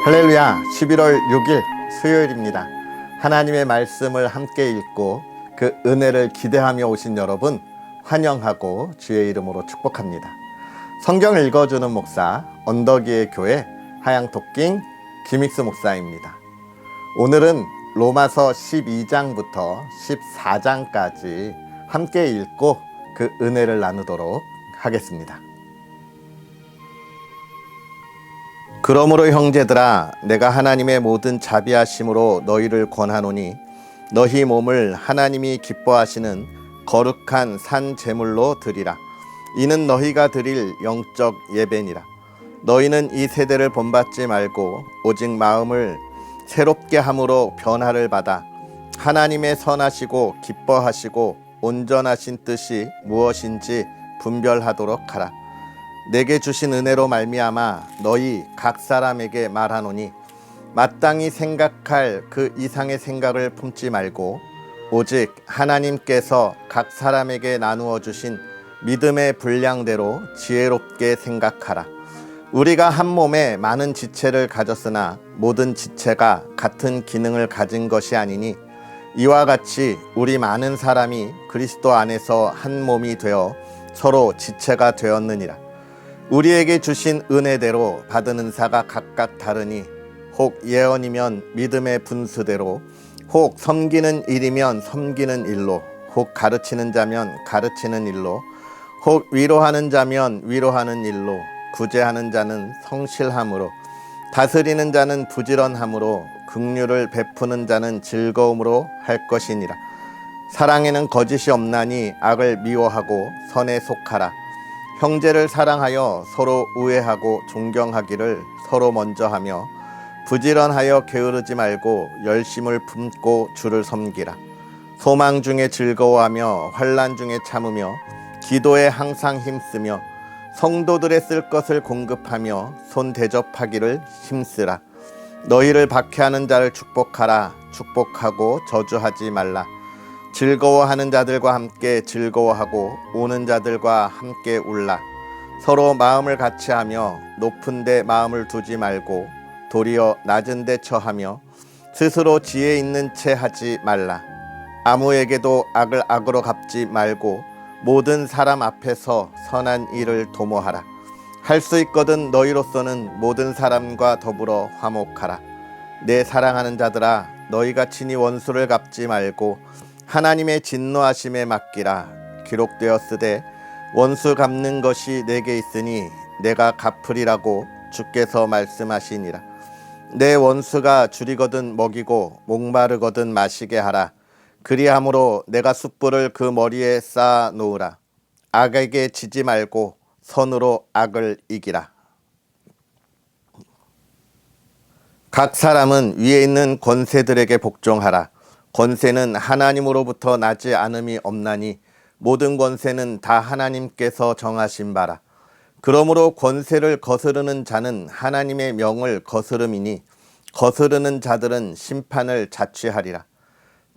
할렐루야. 11월 6일 수요일입니다. 하나님의 말씀을 함께 읽고 그 은혜를 기대하며 오신 여러분 환영하고 주의 이름으로 축복합니다. 성경을 읽어주는 목사 언덕위의 교회 하양토킹 김익수 목사입니다. 오늘은 로마서 12장부터 14장까지 함께 읽고 그 은혜를 나누도록 하겠습니다. 그러므로 형제들아, 내가 하나님의 모든 자비하심으로 너희를 권하노니 너희 몸을 하나님이 기뻐하시는 거룩한 산 제물로 드리라. 이는 너희가 드릴 영적 예배니라. 너희는 이 세대를 본받지 말고 오직 마음을 새롭게 함으로 변화를 받아 하나님의 선하시고 기뻐하시고 온전하신 뜻이 무엇인지 분별하도록 하라. 내게 주신 은혜로 말미암아 너희 각 사람에게 말하노니 마땅히 생각할 그 이상의 생각을 품지 말고 오직 하나님께서 각 사람에게 나누어 주신 믿음의 분량대로 지혜롭게 생각하라. 우리가 한 몸에 많은 지체를 가졌으나 모든 지체가 같은 기능을 가진 것이 아니니 이와 같이 우리 많은 사람이 그리스도 안에서 한 몸이 되어 서로 지체가 되었느니라. 우리에게 주신 은혜대로 받은 은사가 각각 다르니 혹 예언이면 믿음의 분수대로, 혹 섬기는 일이면 섬기는 일로, 혹 가르치는 자면 가르치는 일로, 혹 위로하는 자면 위로하는 일로, 구제하는 자는 성실함으로, 다스리는 자는 부지런함으로, 긍휼을 베푸는 자는 즐거움으로 할 것이니라. 사랑에는 거짓이 없나니 악을 미워하고 선에 속하라. 형제를 사랑하여 서로 우애하고 존경하기를 서로 먼저 하며 부지런하여 게으르지 말고 열심을 품고 주를 섬기라. 소망 중에 즐거워하며 환난 중에 참으며 기도에 항상 힘쓰며 성도들의 쓸 것을 공급하며 손 대접하기를 힘쓰라. 너희를 박해하는 자를 축복하라. 축복하고 저주하지 말라. 즐거워하는 자들과 함께 즐거워하고 우는 자들과 함께 울라. 서로 마음을 같이하며 높은 데 마음을 두지 말고 도리어 낮은 데 처하며 스스로 지혜 있는 채 하지 말라. 아무에게도 악을 악으로 갚지 말고 모든 사람 앞에서 선한 일을 도모하라. 할 수 있거든 너희로서는 모든 사람과 더불어 화목하라. 내 사랑하는 자들아, 너희가 친히 원수를 갚지 말고 하나님의 진노하심에 맡기라. 기록되었으되 원수 갚는 것이 내게 있으니 내가 갚으리라고 주께서 말씀하시니라. 내 원수가 줄이거든 먹이고 목마르거든 마시게 하라. 그리함으로 내가 숯불을 그 머리에 쌓아 놓으라. 악에게 지지 말고 선으로 악을 이기라. 각 사람은 위에 있는 권세들에게 복종하라. 권세는 하나님으로부터 나지 않음이 없나니 모든 권세는 다 하나님께서 정하신 바라. 그러므로 권세를 거스르는 자는 하나님의 명을 거스름이니 거스르는 자들은 심판을 자취하리라.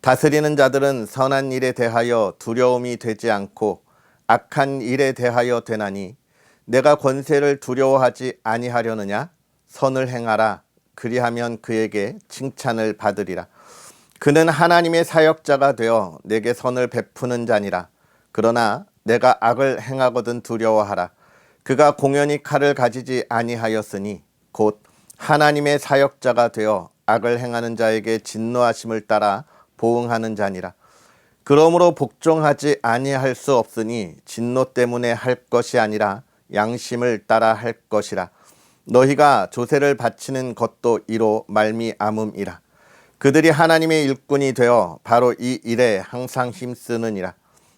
다스리는 자들은 선한 일에 대하여 두려움이 되지 않고 악한 일에 대하여 되나니 내가 권세를 두려워하지 아니하려느냐? 선을 행하라. 그리하면 그에게 칭찬을 받으리라. 그는 하나님의 사역자가 되어 내게 선을 베푸는 자니라. 그러나 내가 악을 행하거든 두려워하라. 그가 공연히 칼을 가지지 아니하였으니 곧 하나님의 사역자가 되어 악을 행하는 자에게 진노하심을 따라 보응하는 자니라. 그러므로 복종하지 아니할 수 없으니 진노 때문에 할 것이 아니라 양심을 따라 할 것이라. 너희가 조세를 바치는 것도 이로 말미암음이라. 그들이 하나님의 일꾼이 되어 바로 이 일에 항상 힘쓰느니라.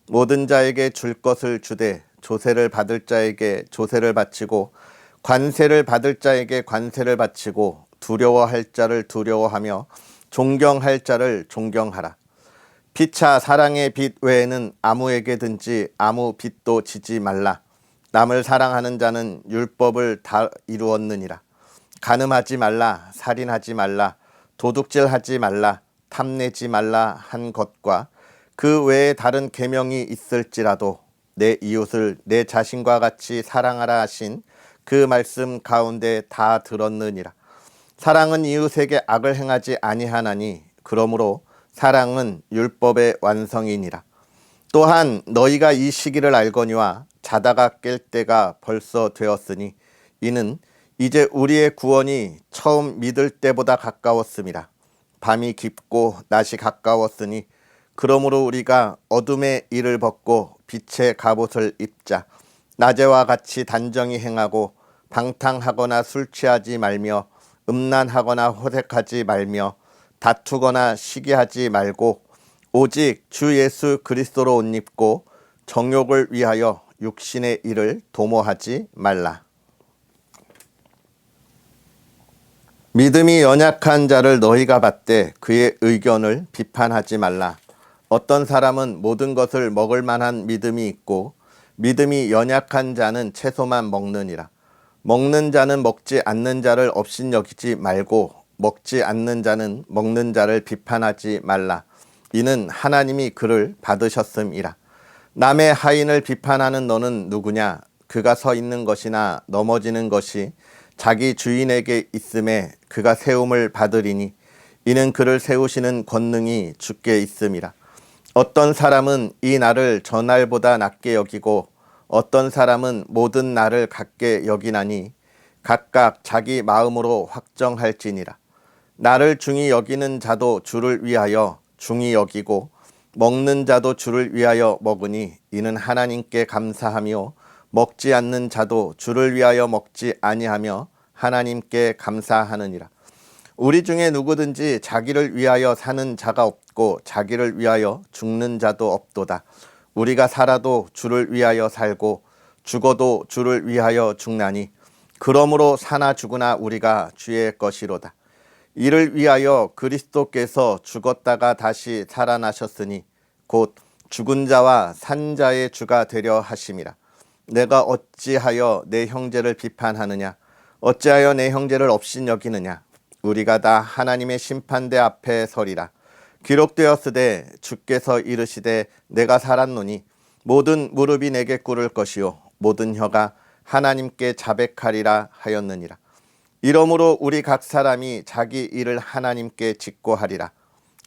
모든 자에게 줄 것을 주되 조세를 받을 자에게 조세를 바치고 관세를 받을 자에게 관세를 바치고 두려워할 자를 두려워하며 존경할 자를 존경하라. 피차 사랑의 빚 외에는 아무에게든지 아무 빚도 지지 말라. 남을 사랑하는 자는 율법을 다 이루었느니라. 간음하지 말라. 살인하지 말라. 도둑질하지 말라. 탐내지 말라 한 것과 그 외에 다른 계명이 있을지라도 내 이웃을 내 자신과 같이 사랑하라 하신 그 말씀 가운데 다 들었느니라. 사랑은 이웃에게 악을 행하지 아니하나니 그러므로 사랑은 율법의 완성이니라. 또한 너희가 이 시기를 알거니와 자다가 깰 때가 벌써 되었으니 이는 이제 우리의 구원이 처음 믿을 때보다 가까웠음이라. 밤이 깊고 낮이 가까웠으니 그러므로 우리가 어둠의 일을 벗고 빛의 갑옷을 입자. 낮에와 같이 단정히 행하고 방탕하거나 술 취하지 말며 음란하거나 호색하지 말며 다투거나 시기하지 말고 오직 주 예수 그리스도로 옷 입고 정욕을 위하여 육신의 일을 도모하지 말라. 믿음이 연약한 자를 너희가 받되 그의 의견을 비판하지 말라. 어떤 사람은 모든 것을 먹을 만한 믿음이 있고 믿음이 연약한 자는 채소만 먹느니라. 먹는 자는 먹지 않는 자를 업신여기지 말고 먹지 않는 자는 먹는 자를 비판하지 말라. 이는 하나님이 그를 받으셨음이라. 남의 하인을 비판하는 너는 누구냐? 그가 서 있는 것이나 넘어지는 것이 자기 주인에게 있음에 그가 세움을 받으리니 이는 그를 세우시는 권능이 주께 있음이라. 어떤 사람은 이 날을 전날보다 낮게 여기고 어떤 사람은 모든 날을 같게 여기나니 각각 자기 마음으로 확정할지니라. 나를 중히 여기는 자도 주를 위하여 중히 여기고 먹는 자도 주를 위하여 먹으니 이는 하나님께 감사하며 먹지 않는 자도 주를 위하여 먹지 아니하며 하나님께 감사하느니라. 우리 중에 누구든지 자기를 위하여 사는 자가 없고 자기를 위하여 죽는 자도 없도다. 우리가 살아도 주를 위하여 살고 죽어도 주를 위하여 죽나니 그러므로 사나 죽으나 우리가 주의 것이로다. 이를 위하여 그리스도께서 죽었다가 다시 살아나셨으니 곧 죽은 자와 산 자의 주가 되려 하심이라. 내가 어찌하여 내 형제를 비판하느냐? 어찌하여 내 형제를 업신여기느냐? 우리가 다 하나님의 심판대 앞에 서리라. 기록되었으되 주께서 이르시되 내가 살았노니 모든 무릎이 내게 꿇을 것이요 모든 혀가 하나님께 자백하리라 하였느니라. 이러므로 우리 각 사람이 자기 일을 하나님께 짓고 하리라.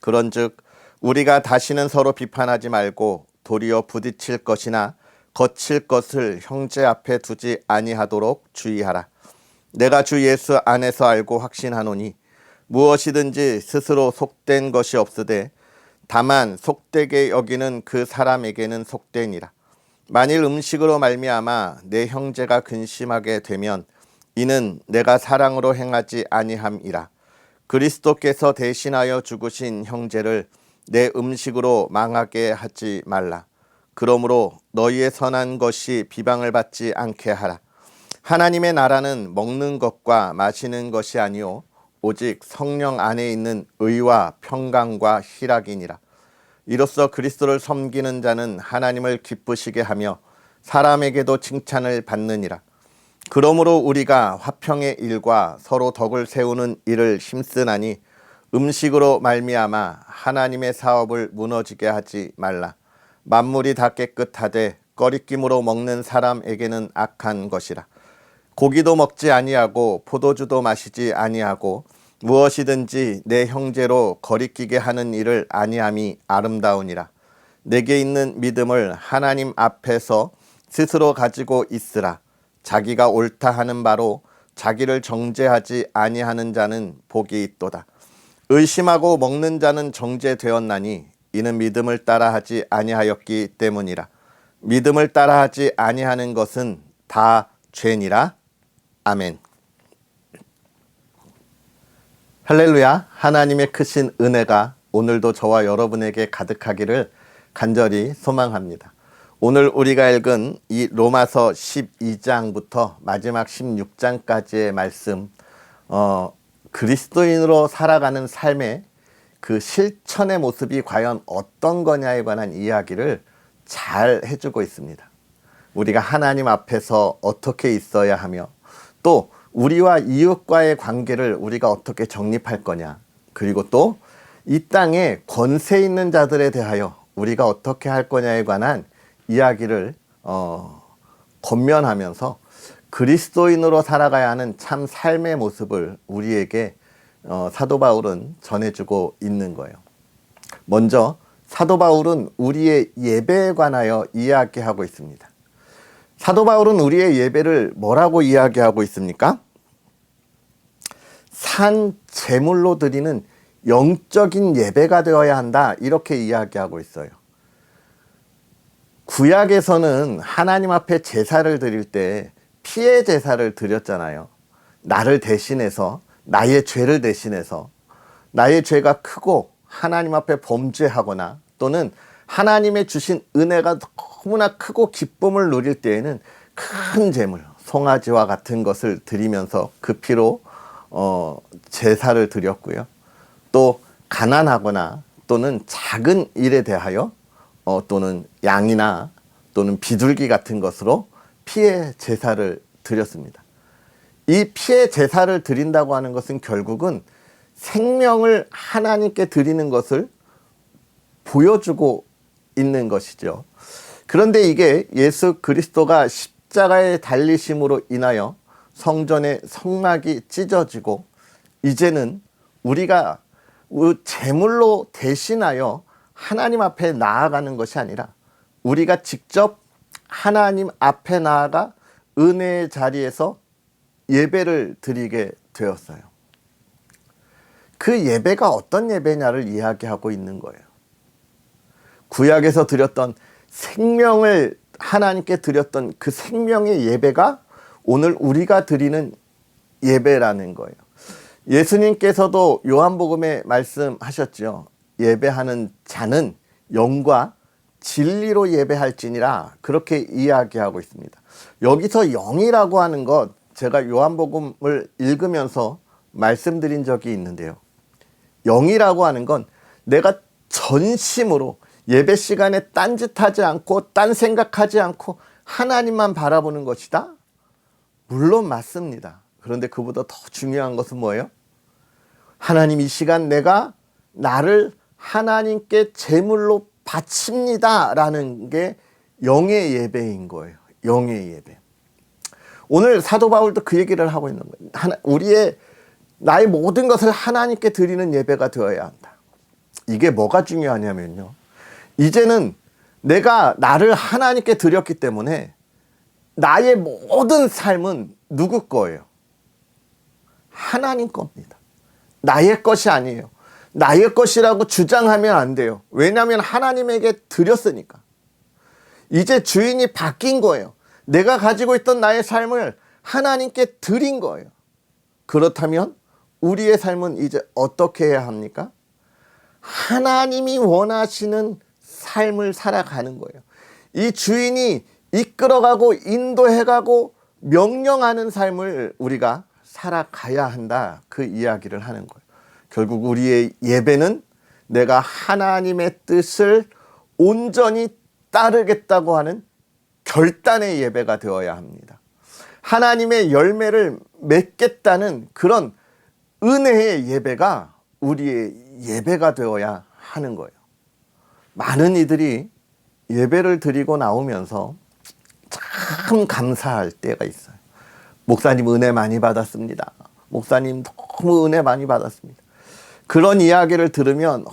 그런즉 우리가 다시는 서로 비판하지 말고 도리어 부딪힐 것이나 거칠 것을 형제 앞에 두지 아니하도록 주의하라. 내가 주 예수 안에서 알고 확신하노니 무엇이든지 스스로 속된 것이 없으되 다만 속되게 여기는 그 사람에게는 속되니라. 만일 음식으로 말미암아 내 형제가 근심하게 되면 이는 내가 사랑으로 행하지 아니함이라. 그리스도께서 대신하여 죽으신 형제를 내 음식으로 망하게 하지 말라. 그러므로 너희의 선한 것이 비방을 받지 않게 하라. 하나님의 나라는 먹는 것과 마시는 것이 아니요 오직 성령 안에 있는 의와 평강과 희락이니라. 이로써 그리스도를 섬기는 자는 하나님을 기쁘시게 하며 사람에게도 칭찬을 받느니라. 그러므로 우리가 화평의 일과 서로 덕을 세우는 일을 힘쓰나니 음식으로 말미암아 하나님의 사업을 무너지게 하지 말라. 만물이 다 깨끗하되 꺼리낌으로 먹는 사람에게는 악한 것이라. 고기도 먹지 아니하고 포도주도 마시지 아니하고 무엇이든지 내 형제로 거리끼게 하는 일을 아니함이 아름다우니라. 내게 있는 믿음을 하나님 앞에서 스스로 가지고 있으라. 자기가 옳다 하는 바로 자기를 정죄하지 아니하는 자는 복이 있도다. 의심하고 먹는 자는 정죄되었나니 이는 믿음을 따라하지 아니하였기 때문이라. 믿음을 따라하지 아니하는 것은 다 죄니라. 아멘. 할렐루야. 하나님의 크신 은혜가 오늘도 저와 여러분에게 가득하기를 간절히 소망합니다. 오늘 우리가 읽은 이 로마서 12장부터 마지막 16장까지의 말씀, 그리스도인으로 살아가는 삶의 그 실천의 모습이 과연 어떤 거냐에 관한 이야기를 잘 해주고 있습니다. 우리가 하나님 앞에서 어떻게 있어야 하며 또 우리와 이웃과의 관계를 우리가 어떻게 정립할 거냐, 그리고 또 이 땅에 권세 있는 자들에 대하여 우리가 어떻게 할 거냐에 관한 이야기를 권면하면서 그리스도인으로 살아가야 하는 참 삶의 모습을 우리에게 사도 바울은 전해주고 있는 거예요. 먼저 사도 바울은 우리의 예배에 관하여 이야기하고 있습니다. 사도 바울은 우리의 예배를 뭐라고 이야기하고 있습니까? 산 제물로 드리는 영적인 예배가 되어야 한다, 이렇게 이야기하고 있어요. 구약에서는 하나님 앞에 제사를 드릴 때 피의 제사를 드렸잖아요. 나를 대신해서, 나의 죄를 대신해서, 나의 죄가 크고 하나님 앞에 범죄하거나 또는 하나님의 주신 은혜가 너무나 크고 기쁨을 누릴 때에는 큰 제물, 송아지와 같은 것을 드리면서 그 피로 제사를 드렸고요. 또 가난하거나 또는 작은 일에 대하여 또는 양이나 또는 비둘기 같은 것으로 피의 제사를 드렸습니다. 이 피의 제사를 드린다고 하는 것은 결국은 생명을 하나님께 드리는 것을 보여주고 있는 것이죠. 그런데 이게 예수 그리스도가 십자가에 달리심으로 인하여 성전의 성막이 찢어지고 이제는 우리가 제물로 대신하여 하나님 앞에 나아가는 것이 아니라 우리가 직접 하나님 앞에 나아가 은혜의 자리에서 예배를 드리게 되었어요. 그 예배가 어떤 예배냐를 이야기하고 있는 거예요. 구약에서 드렸던 생명을 하나님께 드렸던 그 생명의 예배가 오늘 우리가 드리는 예배라는 거예요. 예수님께서도 요한복음에 말씀하셨죠. 예배하는 자는 영과 진리로 예배할지니라, 그렇게 이야기하고 있습니다. 여기서 영이라고 하는 것, 제가 요한복음을 읽으면서 말씀드린 적이 있는데요. 영이라고 하는 건 내가 전심으로 예배 시간에 딴짓하지 않고 딴 생각하지 않고 하나님만 바라보는 것이다? 물론 맞습니다. 그런데 그보다 더 중요한 것은 뭐예요? 하나님, 이 시간 내가 나를 하나님께 제물로 바칩니다 라는 게 영의 예배인 거예요. 영의 예배. 오늘 사도 바울도 그 얘기를 하고 있는 거예요. 나의 모든 것을 하나님께 드리는 예배가 되어야 한다. 이게 뭐가 중요하냐면요, 이제는 내가 나를 하나님께 드렸기 때문에 나의 모든 삶은 누구 거예요? 하나님 겁니다. 나의 것이 아니에요. 나의 것이라고 주장하면 안 돼요. 왜냐하면 하나님에게 드렸으니까. 이제 주인이 바뀐 거예요. 내가 가지고 있던 나의 삶을 하나님께 드린 거예요. 그렇다면 우리의 삶은 이제 어떻게 해야 합니까? 하나님이 원하시는 삶을 살아가는 거예요. 이 주인이 이끌어가고 인도해가고 명령하는 삶을 우리가 살아가야 한다, 그 이야기를 하는 거예요. 결국 우리의 예배는 내가 하나님의 뜻을 온전히 따르겠다고 하는 결단의 예배가 되어야 합니다. 하나님의 열매를 맺겠다는 그런 은혜의 예배가 우리의 예배가 되어야 하는 거예요. 많은 이들이 예배를 드리고 나오면서 참 감사할 때가 있어요. 목사님 은혜 많이 받았습니다. 목사님 너무 은혜 많이 받았습니다. 그런 이야기를 들으면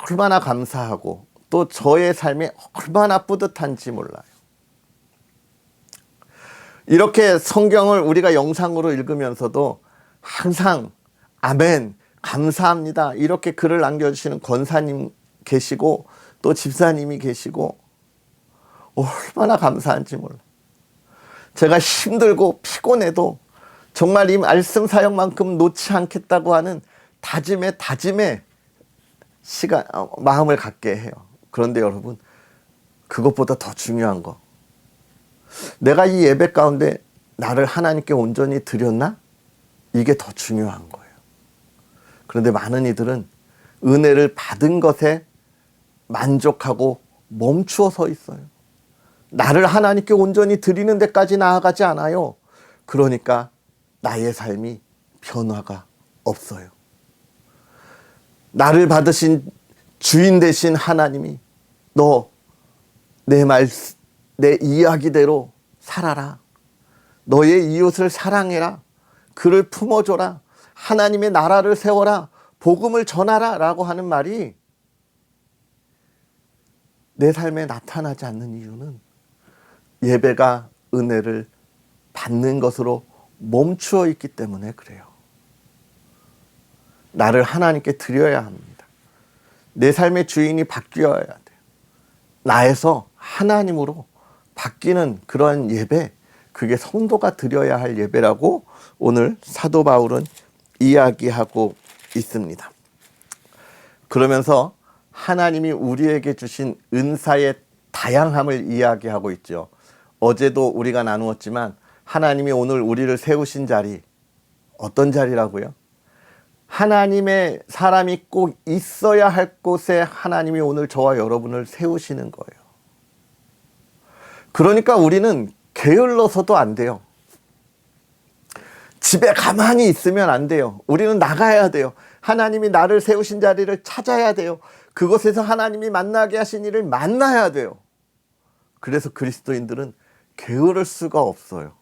얼마나 감사하고 또 저의 삶에 얼마나 뿌듯한지 몰라요. 이렇게 성경을 우리가 영상으로 읽으면서도 항상 아멘, 감사합니다, 이렇게 글을 남겨주시는 권사님 계시고 또 집사님이 계시고 얼마나 감사한지 몰라요. 제가 힘들고 피곤해도 정말 이 말씀 사역만큼 놓지 않겠다고 하는 다짐에 마음을 갖게 해요. 그런데 여러분, 그것보다 더 중요한 거, 내가 이 예배 가운데 나를 하나님께 온전히 드렸나? 이게 더 중요한 거예요. 그런데 많은 이들은 은혜를 받은 것에 만족하고 멈추어 서 있어요. 나를 하나님께 온전히 드리는 데까지 나아가지 않아요. 그러니까 나의 삶이 변화가 없어요. 나를 받으신 주인 되신 하나님이 너 내 이야기대로 살아라, 너의 이웃을 사랑해라, 그를 품어줘라, 하나님의 나라를 세워라, 복음을 전하라 라고 하는 말이 내 삶에 나타나지 않는 이유는 예배가 은혜를 받는 것으로 멈추어 있기 때문에 그래요. 나를 하나님께 드려야 합니다. 내 삶의 주인이 바뀌어야 돼요. 나에서 하나님으로 바뀌는 그러한 예배, 그게 성도가 드려야 할 예배라고 오늘 사도 바울은 이야기하고 있습니다. 그러면서 하나님이 우리에게 주신 은사의 다양함을 이야기하고 있죠. 어제도 우리가 나누었지만 하나님이 오늘 우리를 세우신 자리, 어떤 자리라고요? 하나님의 사람이 꼭 있어야 할 곳에 하나님이 오늘 저와 여러분을 세우시는 거예요. 그러니까 우리는 게을러서도 안 돼요. 집에 가만히 있으면 안 돼요. 우리는 나가야 돼요. 하나님이 나를 세우신 자리를 찾아야 돼요. 그곳에서 하나님이 만나게 하신 이를 만나야 돼요. 그래서 그리스도인들은 게으를 수가 없어요.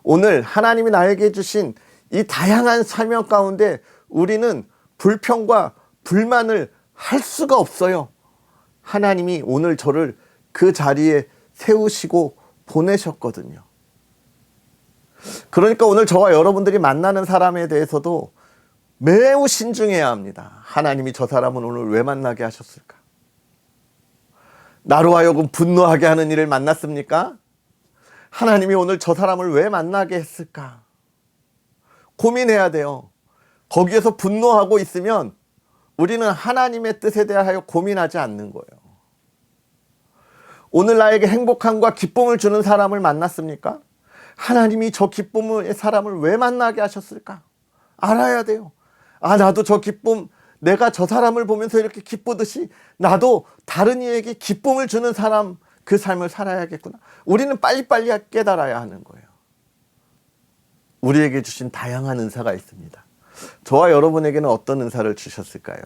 오늘 하나님이 나에게 주신 이 다양한 사명 가운데 우리는 불평과 불만을 할 수가 없어요. 하나님이 오늘 저를 그 자리에 세우시고 보내셨거든요. 그러니까 오늘 저와 여러분들이 만나는 사람에 대해서도 매우 신중해야 합니다. 하나님이 저 사람은 오늘 왜 만나게 하셨을까? 나로 하여금 분노하게 하는 일을 만났습니까? 하나님이 오늘 저 사람을 왜 만나게 했을까? 고민해야 돼요. 거기에서 분노하고 있으면 우리는 하나님의 뜻에 대하여 고민하지 않는 거예요. 오늘 나에게 행복함과 기쁨을 주는 사람을 만났습니까? 하나님이 저 기쁨의 사람을 왜 만나게 하셨을까? 알아야 돼요. 아, 나도 저 기쁨, 내가 저 사람을 보면서 이렇게 기쁘듯이 나도 다른 이에게 기쁨을 주는 사람, 그 삶을 살아야겠구나. 우리는 빨리빨리 깨달아야 하는 거예요. 우리에게 주신 다양한 은사가 있습니다. 저와 여러분에게는 어떤 은사를 주셨을까요?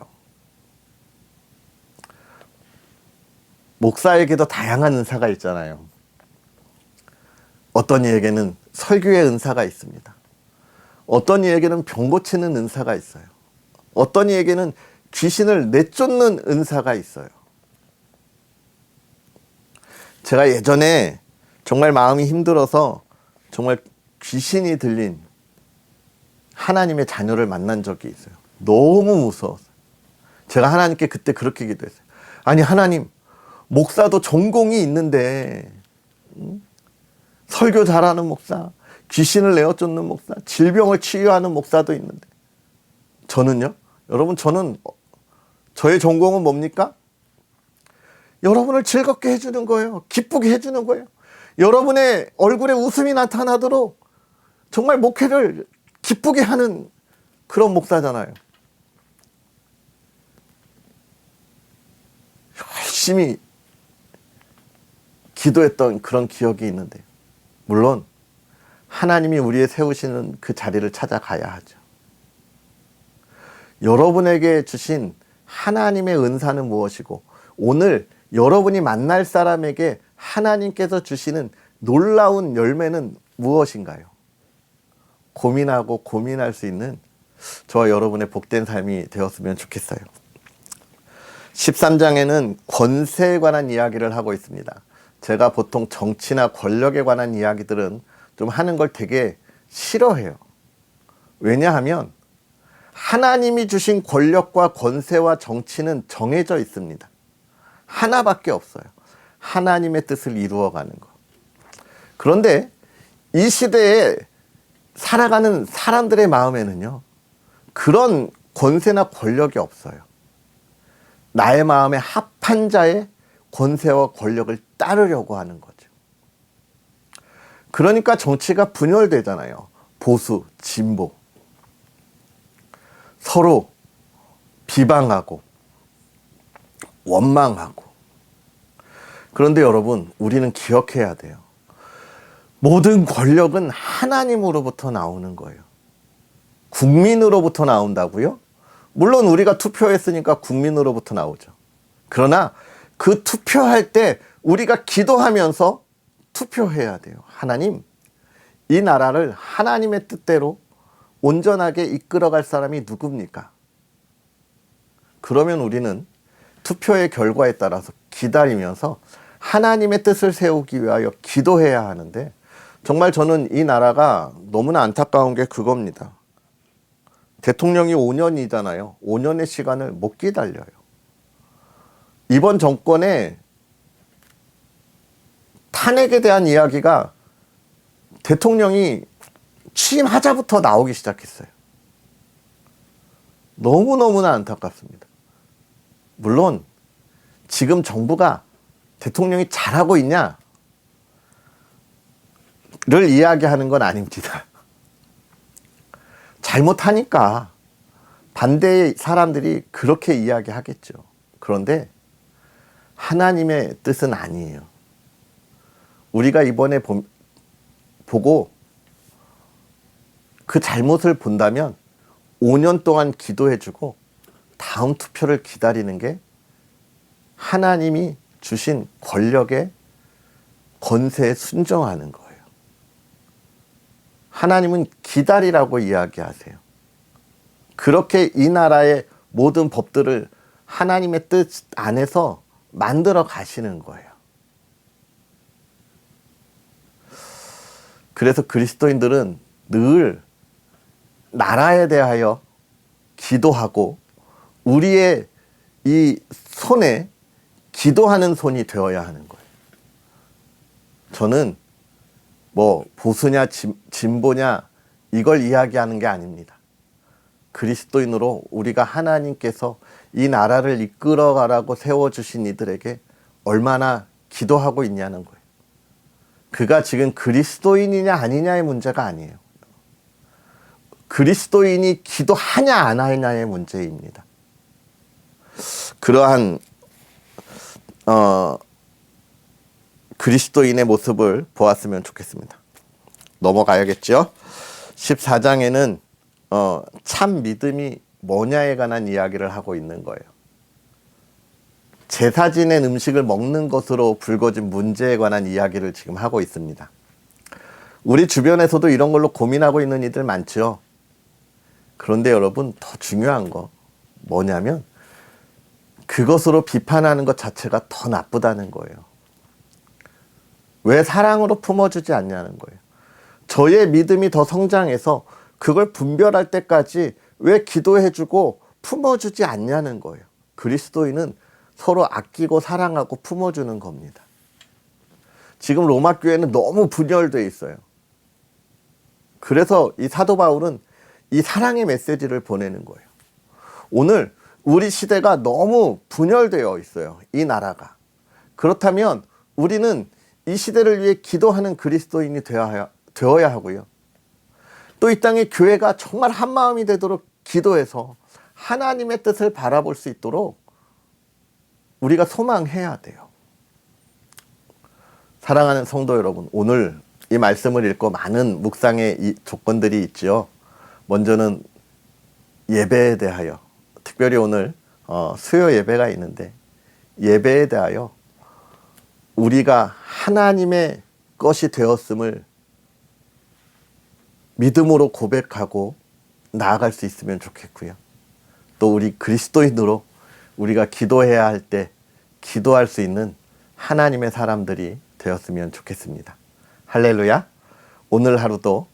목사에게도 다양한 은사가 있잖아요. 어떤 이에게는 설교의 은사가 있습니다. 어떤 이에게는 병 고치는 은사가 있어요. 어떤 이에게는 귀신을 내쫓는 은사가 있어요. 제가 예전에 정말 마음이 힘들어서 정말 귀신이 들린 하나님의 자녀를 만난 적이 있어요. 너무 무서웠어요. 제가 하나님께 그때 그렇게 기도했어요. 아니, 하나님, 목사도 전공이 있는데 설교 잘하는 목사, 귀신을 내어쫓는 목사, 질병을 치유하는 목사도 있는데 저는요? 여러분, 저의 전공은 뭡니까? 여러분을 즐겁게 해주는 거예요. 기쁘게 해주는 거예요. 여러분의 얼굴에 웃음이 나타나도록 정말 목회를 기쁘게 하는 그런 목사잖아요. 열심히 기도했던 그런 기억이 있는데, 물론 하나님이 우리의 세우시는 그 자리를 찾아가야 하죠. 여러분에게 주신 하나님의 은사는 무엇이고, 오늘 여러분이 만날 사람에게 하나님께서 주시는 놀라운 열매는 무엇인가요? 고민하고 고민할 수 있는 저와 여러분의 복된 삶이 되었으면 좋겠어요. 13장에는 권세에 관한 이야기를 하고 있습니다. 제가 보통 정치나 권력에 관한 이야기들은 좀 하는 걸 되게 싫어해요. 왜냐하면 하나님이 주신 권력과 권세와 정치는 정해져 있습니다. 하나밖에 없어요. 하나님의 뜻을 이루어가는 것. 그런데 이 시대에 살아가는 사람들의 마음에는요, 그런 권세나 권력이 없어요. 나의 마음에 합한 자의 권세와 권력을 따르려고 하는 거죠. 그러니까 정치가 분열되잖아요. 보수, 진보. 서로 비방하고 원망하고. 그런데 여러분, 우리는 기억해야 돼요. 모든 권력은 하나님으로부터 나오는 거예요. 국민으로부터 나온다고요? 물론 우리가 투표했으니까 국민으로부터 나오죠. 그러나 그 투표할 때 우리가 기도하면서 투표해야 돼요. 하나님, 이 나라를 하나님의 뜻대로 온전하게 이끌어갈 사람이 누굽니까? 그러면 우리는 투표의 결과에 따라서 기다리면서 하나님의 뜻을 세우기 위하여 기도해야 하는데, 정말 저는 이 나라가 너무나 안타까운 게 그겁니다. 대통령이 5년이잖아요. 5년의 시간을 못 기다려요. 이번 정권의 탄핵에 대한 이야기가 대통령이 취임하자부터 나오기 시작했어요. 너무너무나 안타깝습니다. 물론 지금 정부가 대통령이 잘하고 있냐를 이야기하는 건 아닙니다. 잘못하니까 반대의 사람들이 그렇게 이야기하겠죠. 그런데 하나님의 뜻은 아니에요. 우리가 이번에 보고 그 잘못을 본다면 5년 동안 기도해주고 다음 투표를 기다리는 게 하나님이 주신 권력의 권세에 순종하는 거예요. 하나님은 기다리라고 이야기하세요. 그렇게 이 나라의 모든 법들을 하나님의 뜻 안에서 만들어 가시는 거예요. 그래서 그리스도인들은 늘 나라에 대하여 기도하고 우리의 이 손에 기도하는 손이 되어야 하는 거예요. 저는 뭐 보수냐 진보냐 이걸 이야기하는 게 아닙니다. 그리스도인으로 우리가 하나님께서 이 나라를 이끌어가라고 세워주신 이들에게 얼마나 기도하고 있냐는 거예요. 그가 지금 그리스도인이냐 아니냐의 문제가 아니에요. 그리스도인이 기도하냐 안 하냐의 문제입니다. 그러한 그리스도인의 모습을 보았으면 좋겠습니다. 넘어가야겠죠. 14장에는 참 믿음이 뭐냐에 관한 이야기를 하고 있는 거예요. 제사 지낸 음식을 먹는 것으로 불거진 문제에 관한 이야기를 지금 하고 있습니다. 우리 주변에서도 이런 걸로 고민하고 있는 이들 많죠. 그런데 여러분, 더 중요한 거 뭐냐면 그것으로 비판하는 것 자체가 더 나쁘다는 거예요. 왜 사랑으로 품어주지 않냐는 거예요. 저의 믿음이 더 성장해서 그걸 분별할 때까지 왜 기도해주고 품어주지 않냐는 거예요. 그리스도인은 서로 아끼고 사랑하고 품어주는 겁니다. 지금 로마 교회는 너무 분열되어 있어요. 그래서 이 사도 바울은 이 사랑의 메시지를 보내는 거예요. 오늘 우리 시대가 너무 분열되어 있어요. 이 나라가. 그렇다면 우리는 이 시대를 위해 기도하는 그리스도인이 되어야 하고요. 또 이 땅의 교회가 정말 한마음이 되도록 기도해서 하나님의 뜻을 바라볼 수 있도록 우리가 소망해야 돼요. 사랑하는 성도 여러분, 오늘 이 말씀을 읽고 많은 묵상의 이 조건들이 있죠. 먼저는 예배에 대하여, 특별히 오늘 수요 예배가 있는데 예배에 대하여 우리가 하나님의 것이 되었음을 믿음으로 고백하고 나아갈 수 있으면 좋겠고요. 또 우리 그리스도인으로 우리가 기도해야 할 때 기도할 수 있는 하나님의 사람들이 되었으면 좋겠습니다. 할렐루야. 오늘 하루도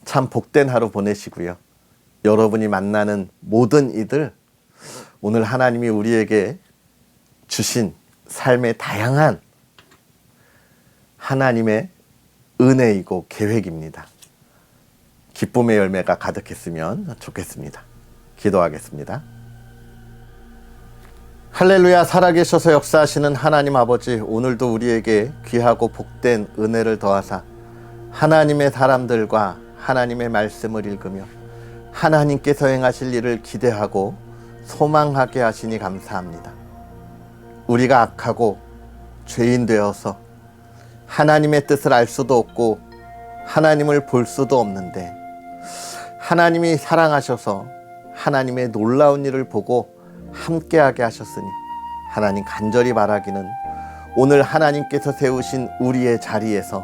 참 복된 하루 보내시고요. 여러분이 만나는 모든 이들, 오늘 하나님이 우리에게 주신 삶의 다양한 하나님의 은혜이고 계획입니다. 기쁨의 열매가 가득했으면 좋겠습니다. 기도하겠습니다. 할렐루야. 살아계셔서 역사하시는 하나님 아버지, 오늘도 우리에게 귀하고 복된 은혜를 더하사 하나님의 사람들과 하나님의 말씀을 읽으며 하나님께서 행하실 일을 기대하고 소망하게 하시니 감사합니다. 우리가 악하고 죄인 되어서 하나님의 뜻을 알 수도 없고 하나님을 볼 수도 없는데 하나님이 사랑하셔서 하나님의 놀라운 일을 보고 함께하게 하셨으니 하나님 간절히 바라기는 오늘 하나님께서 세우신 우리의 자리에서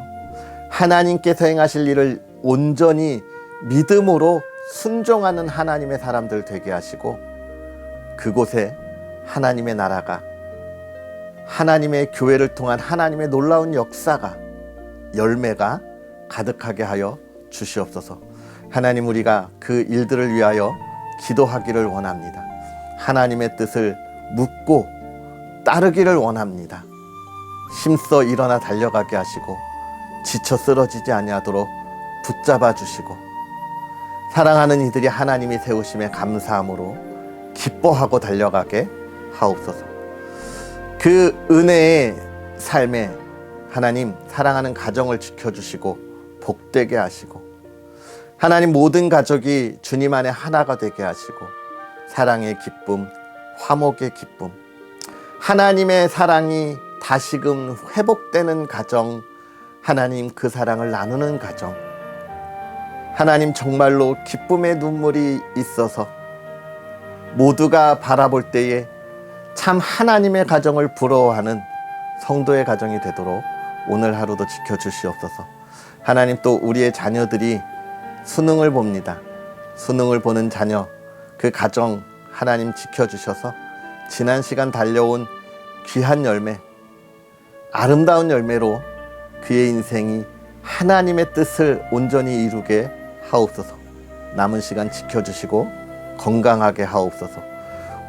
하나님께서 행하실 일을 온전히 믿음으로 순종하는 하나님의 사람들 되게 하시고 그곳에 하나님의 나라가, 하나님의 교회를 통한 하나님의 놀라운 역사가, 열매가 가득하게 하여 주시옵소서. 하나님, 우리가 그 일들을 위하여 기도하기를 원합니다. 하나님의 뜻을 묻고 따르기를 원합니다. 힘써 일어나 달려가게 하시고 지쳐 쓰러지지 아니하도록 붙잡아 주시고, 사랑하는 이들이 하나님이 세우심에 감사함으로 기뻐하고 달려가게 하옵소서. 그 은혜의 삶에 하나님, 사랑하는 가정을 지켜주시고 복되게 하시고, 하나님, 모든 가족이 주님 안에 하나가 되게 하시고 사랑의 기쁨, 화목의 기쁨, 하나님의 사랑이 다시금 회복되는 가정, 하나님, 그 사랑을 나누는 가정, 하나님, 정말로 기쁨의 눈물이 있어서 모두가 바라볼 때에 참 하나님의 가정을 부러워하는 성도의 가정이 되도록 오늘 하루도 지켜주시옵소서. 하나님, 또 우리의 자녀들이 수능을 봅니다. 수능을 보는 자녀, 그 가정 하나님 지켜주셔서 지난 시간 달려온 귀한 열매, 아름다운 열매로 그의 인생이 하나님의 뜻을 온전히 이루게 하옵소서. 남은 시간 지켜주시고 건강하게 하옵소서.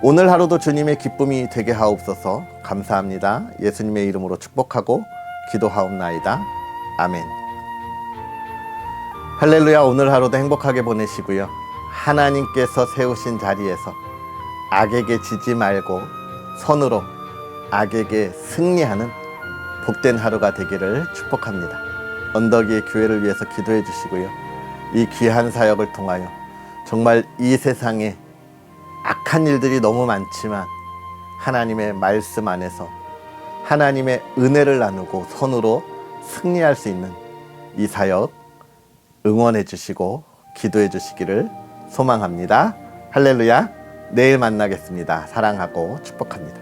오늘 하루도 주님의 기쁨이 되게 하옵소서. 감사합니다. 예수님의 이름으로 축복하고 기도하옵나이다. 아멘. 할렐루야. 오늘 하루도 행복하게 보내시고요. 하나님께서 세우신 자리에서 악에게 지지 말고 선으로 악에게 승리하는 복된 하루가 되기를 축복합니다. 언덕 위의 교회를 위해서 기도해 주시고요. 이 귀한 사역을 통하여 정말 이 세상에 악한 일들이 너무 많지만 하나님의 말씀 안에서 하나님의 은혜를 나누고 선으로 승리할 수 있는 이 사역 응원해 주시고 기도해 주시기를 소망합니다. 할렐루야. 내일 만나겠습니다. 사랑하고 축복합니다.